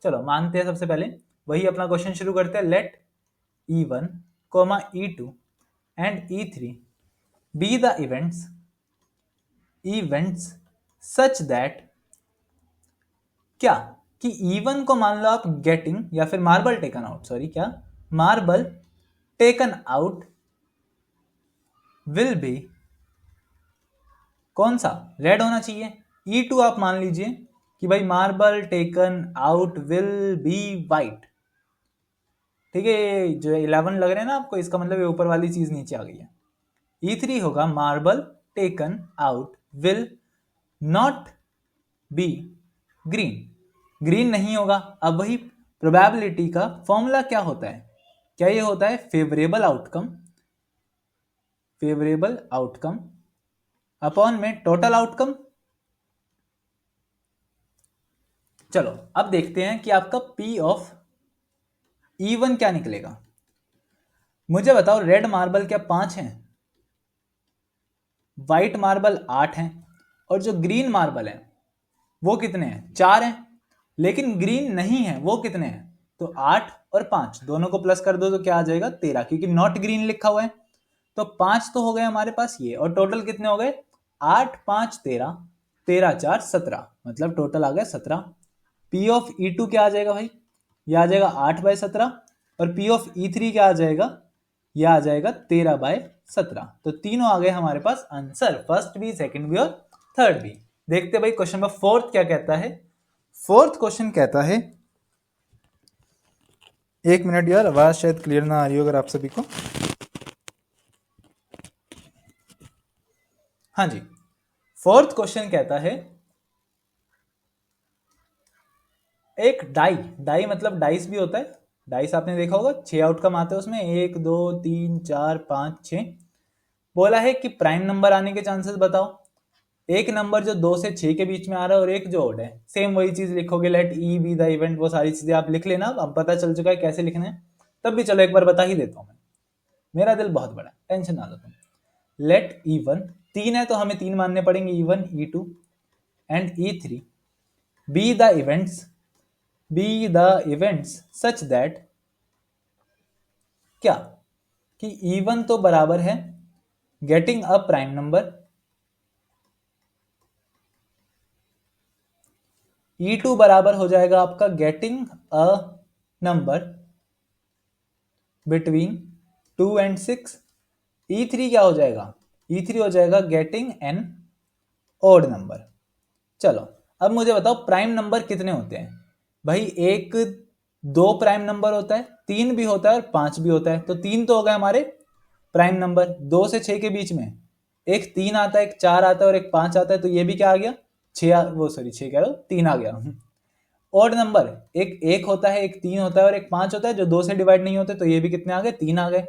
चलो मानते हैं, सबसे पहले वही अपना क्वेश्चन शुरू करते हैं। Let E1, E2 and E3 be the events such that क्या कि E1 को मान लो आप गेटिंग या फिर मार्बल टेकन आउट, सॉरी क्या, marble taken out will be कौन सा, रेड होना चाहिए। E2 आप मान लीजिए कि भाई marble taken out will be white, ठीक है, जो 11 लग रहे हैं ना आपको, इसका मतलब ये ऊपर वाली चीज नीचे आ गई है। E3 होगा marble taken out will not be green, green नहीं होगा। अब वही प्रोबेबिलिटी का फॉर्मूला क्या होता है, क्या ये होता है favourable outcome, favourable outcome upon में टोटल आउटकम। चलो अब देखते हैं कि आपका P ऑफ E1 क्या निकलेगा। मुझे बताओ रेड मार्बल क्या 5 हैं, व्हाइट मार्बल 8 हैं, और जो ग्रीन मार्बल है वो कितने हैं, 4 हैं, लेकिन ग्रीन नहीं है वो कितने हैं, तो 8 और 5 दोनों को प्लस कर दो तो क्या आ जाएगा 13, क्योंकि नॉट ग्रीन लिखा हुआ है। तो 5 तो हो गए हमारे पास ये, और टोटल कितने हो गए 8 5 13, 13 4 17, मतलब टोटल आ गया 17। P ऑफ E2 क्या आ जाएगा भाई, ये आ जाएगा 8/17, और P ऑफ E3 क्या आ जाएगा, ये आ जाएगा 13/17। तो तीनों आ गए हमारे पास आंसर, फर्स्ट भी, सेकंड भी और थर्ड भी। देखते भाई क्वेश्चन नंबर फोर्थ क्या कहता है। फोर्थ क्वेश्चन कहता है, एक मिनट यार, आवाज शायद क्लियर ना आ रही हो अगर आप सभी को। हाँ जी, फोर्थ क्वेश्चन कहता है एक डाई, डाई मतलब डाइस भी होता है, डाइस आपने देखा होगा 6 आउटकम आते हैं उसमें, 1 2 3 4 5 6। बोला है कि प्राइम नंबर आने के चांसेस बताओ। एक नंबर जो 2 से 6 के बीच में आ रहा है और एक जो ओड है, सेम वही चीज लिखोगे, let E be the event, वो सारी चीजें आप लिख लेना, अब पता चल चुका है कैसे लिखना है। तब भी चलो एक बार बता ही देता हूं मैं, मेरा दिल बहुत बड़ा, टेंशन ना लो तुम। लेट E1 3 है तो हमें 3 मानने पड़ेंगे, E1 E2 and E3 be the events, B the events such that क्या कि E1 तो बराबर है getting a prime number, E2 बराबर हो जाएगा आपका getting a number between 2 and 6। E3 क्या हो जाएगा, E3 हो जाएगा गेटिंग एन ओड नंबर। चलो अब मुझे बताओ प्राइम नंबर कितने होते हैं। भाई एक 2 प्राइम नंबर होता है, 3 भी होता है और 5 भी होता है, तो 3 तो हो गए हमारे प्राइम नंबर। 2 से 6 के बीच में एक 3 आता है, एक 4 आता है और एक 5 आता है, तो ये भी क्या आ गया 6, वो सॉरी 6 कह रहा हूं 3 आ गया। ऑड नंबर एक 1 होता है, एक 3 होता है और एक 5 होता है, जो 2 से डिवाइड नहीं होते, तो ये भी कितने आ गए 3 आ गए।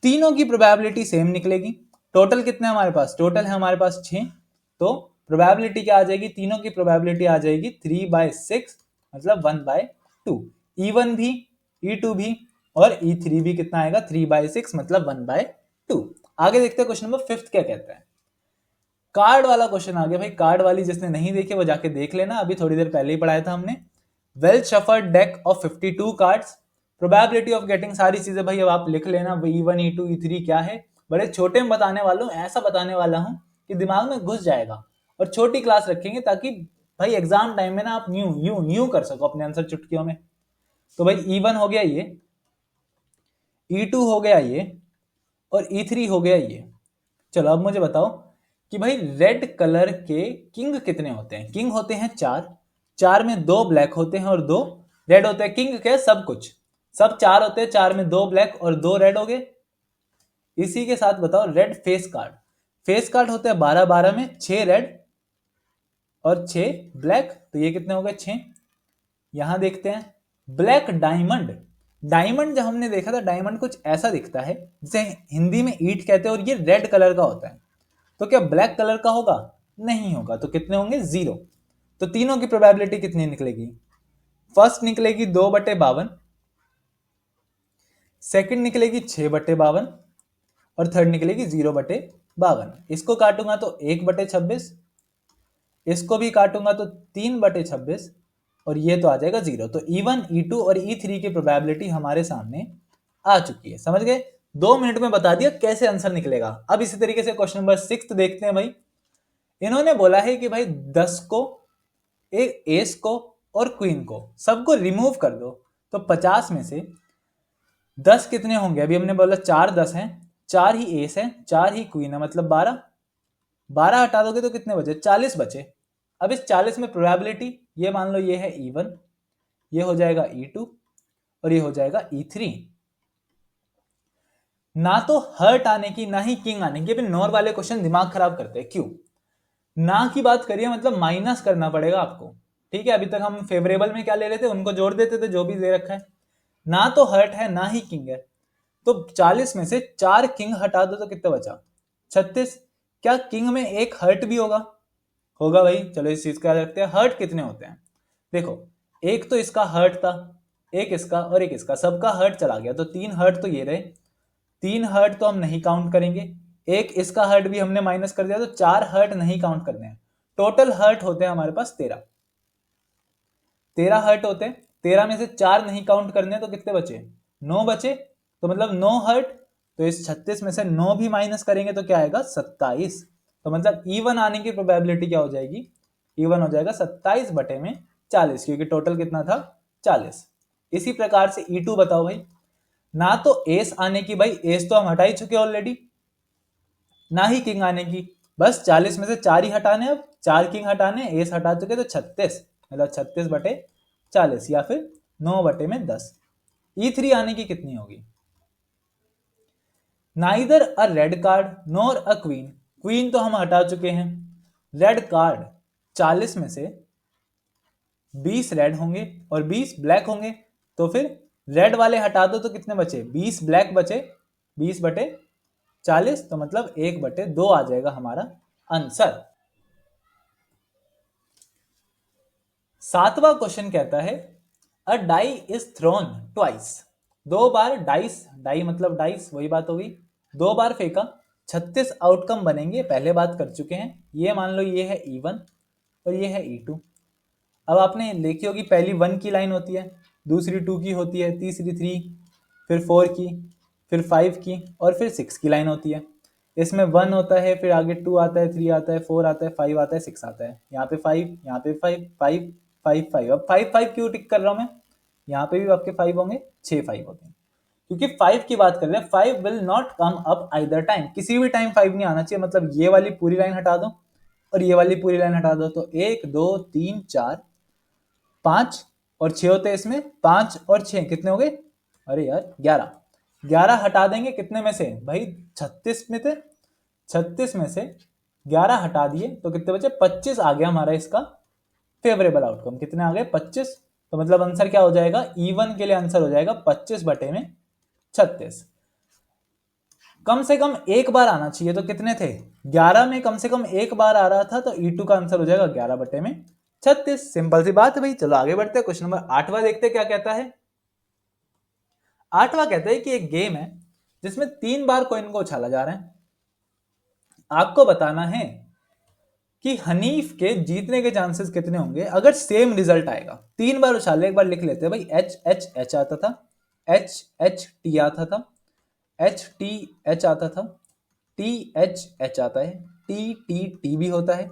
तीनों की प्रोबेबिलिटी सेम निकलेगी। टोटल कितने हमारे पास, टोटल है हमारे पास 6, तो प्रोबेबिलिटी क्या आ जाएगी, तीनों की प्रोबेबिलिटी आ जाएगी 3/6, मतलब 1/2। E1 भी, E2 भी और E3 भी कितना आएगा 3/6, मतलब 1/2। आगे देखते हैं क्वेश्चन नंबर 5 क्या कहता है। कार्ड वाला क्वेश्चन आ गया भाई, कार्ड वाली जिसने नहीं देखे वो जाके देख लेना, अभी थोड़ी देर पहले ही पढ़ाया था हमने। Well shuffled deck of 52 cards, probability of getting, सारी चीजें भाई अब आप लिख लेना, E1 E2 E3 क्या है, बड़े छोटे में बताने वाला हूं, ऐसा बताने वाला हूं कि दिमाग में घुस जाएगा, और छोटी क्लास रखेंगे ताकि भाई एग्जाम टाइम में ना आप न्यू न्यू न्यू कर सको अपने आंसर चुटकियों में। तो भाई E1 हो गया ये, E2 हो गया ये, और E3 हो गया ये। चलो अब मुझे बताओ कि भाई रेड कलर के किंग कितने होते हैं। किंग होते हैं 4, 4 में 2 ब्लैक होते हैं और 2 रेड होते हैं। किंग के सब कुछ, सब 4 होते हैं, 4 में 2 ब्लैक और 2 रेड हो गए। इसी के साथ बताओ red face card, face card होते हैं 12, 12 में 6 रेड और 6 ब्लैक, तो ये कितने हो गए 6। यहां देखते हैं ब्लैक डायमंड, डायमंड जब हमने देखा था डायमंड कुछ ऐसा दिखता है जिसे हिंदी में ईंट कहते हैं, और ये रेड कलर का होता है, तो क्या ब्लैक कलर का होगा, नहीं होगा, तो कितने होंगे 0। तो तीनों की प्रोबेबिलिटी कितनी निकलेगी, फर्स्ट निकलेगी 2/52, सेकंड निकलेगी 6/52 और थर्ड निकलेगी 0/52। इसको काटूंगा तो 1/26, इसको भी काटूंगा तो 3/26, और ये तो आ जाएगा 0। तो E1 E2 और E3 की प्रोबेबिलिटी हमारे सामने आ चुकी है, समझ गए। 2 मिनट में बता दिया कैसे आंसर निकलेगा। अब इसी तरीके से क्वेश्चन नंबर 6 देखते हैं भाई। इन्होंने बोला है कि भाई 10 को, एक एस को और क्वीन को सबको रिमूव कर दो, तो 50 में से 10 कितने होंगे? अभी हमने बोला 4 10 हैं, 4 ही एस है, 4 ही क्वीन है, मतलब 12। 12 हटा दोगे तो कितने बचे? 40 बचे। अब इस 40 में प्रोबेबिलिटी, ये मान लो ये है E1, ये हो जाएगा E2 और ये हो जाएगा E3। ना तो हर्ट आने की ना ही किंग आने की। अभी नॉर वाले क्वेश्चन दिमाग खराब करते हैं। क्यों? ना की बात करिए मतलब माइनस करना पड़ेगा आपको, ठीक है। अभी तक हम फेवरेबल में क्या ले रहे थे, उनको जोड़ देते थे जो भी दे रखा है। ना तो हर्ट है ना ही किंग है, तो 40 में से 4 किंग हटा दो तो कितना बचा? 36। क्या किंग में एक हर्ट भी होगा? होगा भाई। चलो इस चीज का रखते हैं। हर्ट कितने होते हैं? देखो, एक तो इसका हर्ट था, एक इसका और एक इसका, सबका हर्ट चला गया, तो 3 हर्ट तो ये रहे। 3 हर्ट तो हम नहीं काउंट करेंगे, एक इसका हर्ट भी हमने माइनस कर दिया, तो 4 हर्ट नहीं काउंट करने हैं। टोटल हर्ट होते हैं हमारे पास 13। 13 हर्ट होते हैं। 13 में से 4 नहीं काउंट करने, तो कितने बचे? 9 बचे। तो मतलब 9 हर्ट। तो इस 36 में से 9 भी माइनस करेंगे तो क्या आएगा? 27। तो मतलब E1 आने की प्रोबेबिलिटी क्या हो जाएगी? E1 हो जाएगा 27 बटे में 40, क्योंकि टोटल कितना था? 40। इसी प्रकार से E2 बताओ भाई। ना तो एस आने की, भाई एस तो हम हटा ही चुके ऑलरेडी, ना ही किंग आने की। बस 40 में से 4 ही हटाने, अब 4 किंग हटाने, एस हटा चुके, तो 36, मतलब 36 बटे 40 या फिर 9 बटे में 10। E3 आने की कितनी होगी? Neither a red card nor a queen. Queen तो हम हटा चुके हैं। रेड कार्ड, 40 में से 20 रेड होंगे और 20 ब्लैक होंगे, तो फिर रेड वाले हटा दो तो कितने बचे? 20 ब्लैक बचे। 20 बटे 40, तो मतलब 1 बटे 2 आ जाएगा हमारा आंसर। 7वां क्वेश्चन कहता है a die is thrown twice. 2 बार डाइस, डाई मतलब डाइस, वही बात होगी, 2 बार फेंका, 36 आउटकम बनेंगे, पहले बात कर चुके हैं। ये मान लो ये है E1 और ये है E2। अब आपने देखी होगी, पहली 1 की लाइन होती है, दूसरी 2 की होती है, तीसरी 3, फिर 4 की, फिर 5 की और फिर 6 की लाइन होती है। इसमें 1 होता है, फिर आगे 2 आता है, 3 आता है, 4 आता है, 5 आता है, 6 आता है। यहाँ पे 5, यहाँ पे 5, 5, 5, 5। अब 5 5 क्यों टिक कर रहा हूं मैं? यहाँ पे भी आपके 5 होंगे, 6 5 होते हैं, क्योंकि 5 की बात कर रहे हैं। 5 will not come up either time, किसी भी टाइम 5 नहीं आना चाहिए। मतलब ये वाली पूरी लाइन हटा दो और ये वाली पूरी लाइन हटा दो, तो 1 2 3 4 5 और 6 होते हैं इसमें। 5 और 6 कितने हो गए? अरे यार 11। 11 हटा देंगे कितने में से भाई? 36 में थे, 36 में से 11 हटा दिए तो कितने बचे? 25 आ गया हमारा इसका फेवरेबल आउटकम। कितने आ गए? 25। तो मतलब आंसर क्या हो जाएगा? E1 के लिए आंसर हो जाएगा 25 बटे में 36। कम से कम एक बार आना चाहिए, तो कितने थे? 11 में कम से कम एक बार आ रहा था, तो E2 का आंसर हो जाएगा 11 बटे में 36। सिंपल सी बात है भाई। चलो आगे बढ़ते हैं, क्वेश्चन नंबर 8वां देखते हैं क्या कहता है। 8वां कहता है कि एक गेम है जिसमें 3 बार कॉइन को उछाला जा रहा है। आपको बताना है कि हनीफ के जीतने के चांसेस कितने होंगे अगर सेम रिजल्ट आएगा। 3 बार उछाले, एक बार लिख लेते हैं भाई। एच एच एच आता था, एच एच टी आता था, एच टी एच आता था, टी एच एच आता है, टी टी टी भी होता है,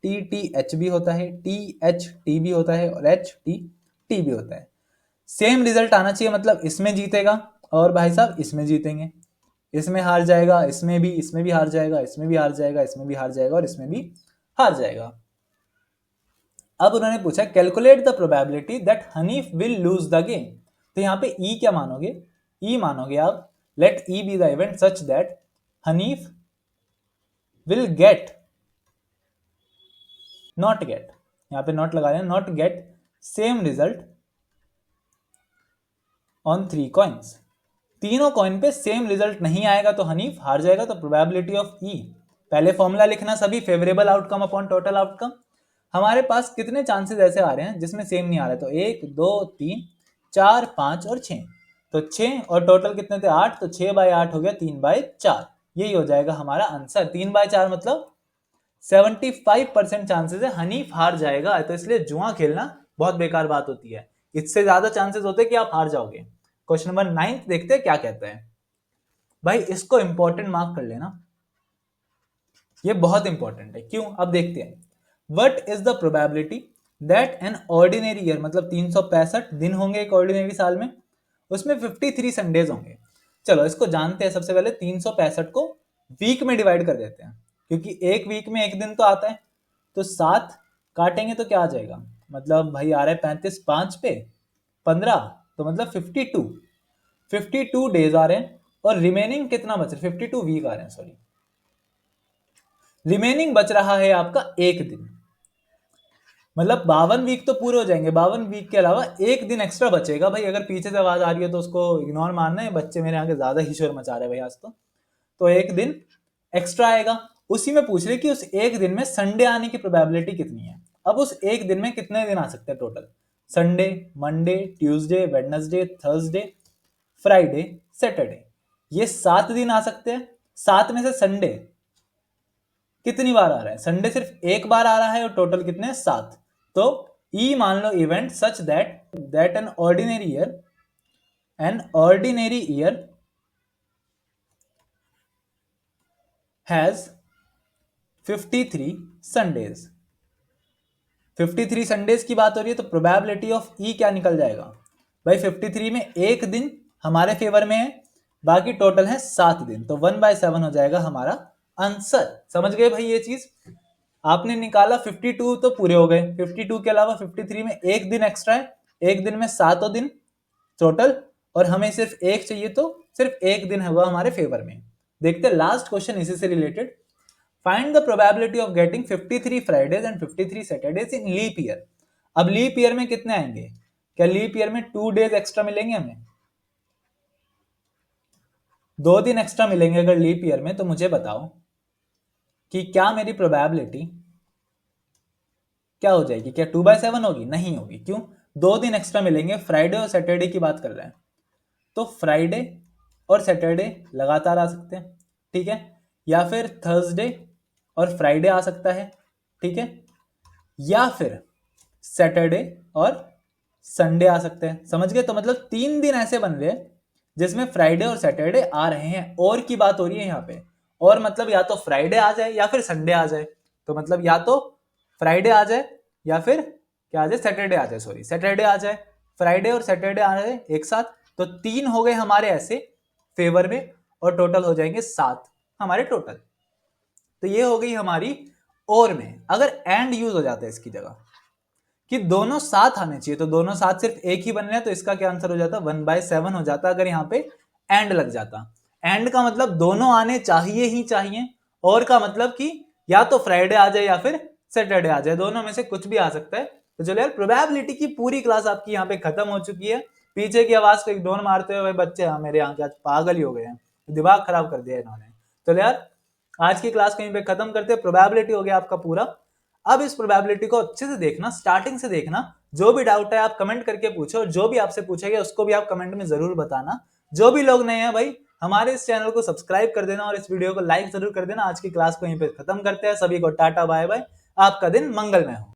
टी टी एच भी होता है, टी एच टी भी होता है और एच टी टी भी होता है। सेम रिजल्ट आना चाहिए, मतलब इसमें जीतेगा और भाई साहब इसमें जीतेंगे, इसमें हार जाएगा, इसमें भी हार जाएगा, इसमें भी हार जाएगा, इसमें भी हार जाएगा और इसमें भी हार जाएगा। अब उन्होंने पूछा calculate the probability that Hanif will lose the game. तो यहाँ पे ई क्या मानोगे? ई मानोगे आप, let E be the event such that Hanif will get, not get, यहाँ पे नॉट लगा रहे हैं, not get same result on 3 coins. तीनों कॉइन पे सेम रिजल्ट नहीं आएगा तो हनीफ हार जाएगा। तो प्रोबेबिलिटी ऑफ ई, पहले फॉर्मूला लिखना सभी, favourable outcome upon total outcome. हमारे पास कितने चांसेस ऐसे आ रहे हैं जिसमें सेम नहीं आ रहा है? तो 1 2 3 4 5 और 6, तो 6 और टोटल कितने थे? 8, तो 6 बाय 8 हो गया 3 बाय 4। यही हो जाएगा हमारा आंसर। 3 बाय 4 मतलब 75% चांसेस है हनीफ हार जाएगा। तो इसलिए जुआ खेलना बहुत बेकार बात होती है, इससे ज्यादा चांसेस होते हैं कि आप हार जाओगे। क्वेश्चन नंबर 9 देखते हैं क्या कहता है। भाई इसको इंपॉर्टेंट मार्क कर लेना। ये बहुत इंपॉर्टेंट है। क्यों, अब देखते हैं। What is the probability that an ordinary year, मतलब 365 दिन होंगे एक ऑर्डिनरी साल में, उसमें 53 संडेज होंगे। चलो इसको जानते हैं। सबसे पहले 365 को वीक में डिवाइड कर देते हैं, क्योंकि एक वीक में एक दिन तो आता है। तो 7 काटेंगे तो क्या आ जाएगा, मतलब भाई आ रहा है 35, 5 पे 15, तो मतलब 52 डेज आ रहे हैं। और रिमेनिंग कितना बच रहा है, 52 वीक आ रहे हैं, सॉरी, रिमेनिंग बच रहा है आपका एक दिन। मतलब 52 वीक तो पूरे हो जाएंगे, 52 वीक के अलावा एक दिन एक्स्ट्रा बचेगा। भाई अगर पीछे से आवाज आ रही है तो उसको इग्नोर मारना है, बच्चे मेरे आगे ज्यादा ही शोर मचा रहे हैं भाई आज तो एक दिन एक्स्ट्रा आएगा। उसी में पूछ रहे कि उस एक दिन में संडे आने की प्रोबेबिलिटी कितनी है। अब उस एक दिन में कितने दिन आ सकते हैं total, Sunday, Monday, Tuesday, Wednesday, Thursday, Friday, Saturday, ये 7 दिन आ सकते हैं। 7 में से संडे कितनी बार आ रहा है, संडे सिर्फ एक बार आ रहा है, और टोटल कितने हैं, 7। तो ई मान लो event such that an ordinary year has 53 Sundays. 53 Sundays की बात हो रही है, तो प्रोबेबिलिटी ऑफ ई क्या निकल जाएगा भाई, 53 में एक दिन हमारे फेवर में है, बाकी टोटल है 7 दिन, तो 1/7 हो जाएगा हमारा आंसर। समझ गए भाई ये चीज। आपने निकाला 52 तो पूरे हो गए, 52 के अलावा 53 में एक दिन एक्स्ट्रा है, एक दिन में 7 दिन टोटल, और हमें सिर्फ एक चाहिए, तो सिर्फ एक दिन हुआ हमारे फेवर में। देखते हैं लास्ट क्वेश्चन इसी से related. Find the probability of getting 53 Fridays and 53 Saturdays in leap year. अब लीप ईयर में कितने आएंगे, क्या लीप ईयर में 2 डेज एक्स्ट्रा मिलेंगे हमें, 2 दिन एक्स्ट्रा मिलेंगे अगर लीप ईयर में, तो मुझे बताओ कि क्या मेरी प्रोबेबिलिटी क्या हो जाएगी, क्या 2/7 होगी, नहीं होगी। क्यों, 2 दिन एक्स्ट्रा मिलेंगे, फ्राइडे और सैटरडे की बात कर रहे हैं, तो फ्राइडे और सैटरडे लगातार आ सकते हैं, ठीक है, या फिर थर्सडे और फ्राइडे आ सकता है, ठीक है, या फिर सैटरडे और संडे आ सकते हैं। समझ गए, तो मतलब 3 दिन ऐसे बन रहे हैं जिसमें फ्राइडे और सैटरडे आ रहे हैं, और की बात हो रही है यहाँ पे, और मतलब या तो फ्राइडे आ जाए या फिर संडे आ जाए, तो मतलब या तो फ्राइडे आ जाए या फिर क्या आ जाए, सैटरडे आ जाए, सॉरी सैटरडे आ जाए, फ्राइडे और सैटरडे आ जाए एक साथ, तो 3 हो गए हमारे ऐसे फेवर में, और टोटल हो जाएंगे 7 हमारे टोटल। तो ये हो गई हमारी और में। अगर एंड यूज हो जाता है इसकी जगह कि दोनों साथ आने चाहिए, तो दोनों साथ सिर्फ एक ही बन रहे हैं, तो इसका क्या आंसर हो जाता, 1/7 हो जाता अगर यहाँ पे एंड लग जाता। एंड का मतलब दोनों आने चाहिए ही चाहिए, और का मतलब कि या तो फ्राइडे आ जाए या फिर सैटरडे आ जाए, दोनों में से कुछ भी आ सकता है। तो चलो यार, प्रोबेबिलिटी की पूरी क्लास आपकी यहाँ पे खत्म हो चुकी है। पीछे की आवाज को इग्नोर मारते हुए बच्चे मेरे यहाँ के आज पागल ही हो गए हैं, दिमाग खराब कर दिया इन्होंने। चलो यार, आज की क्लास कहीं पे खत्म करते हैं। प्रोबेबिलिटी हो गया आपका पूरा। अब इस प्रोबेबिलिटी को अच्छे से देखना, स्टार्टिंग से देखना, जो भी डाउट है आप कमेंट करके पूछो, और जो भी आपसे पूछा गया उसको भी आप कमेंट में जरूर बताना। जो भी लोग नए हैं भाई, हमारे इस चैनल को सब्सक्राइब कर देना और इस वीडियो को लाइक जरूर कर देना। आज की क्लास को यहीं पे खत्म करते हैं। सभी को टाटा बाय बाय, आपका दिन मंगलमय हो।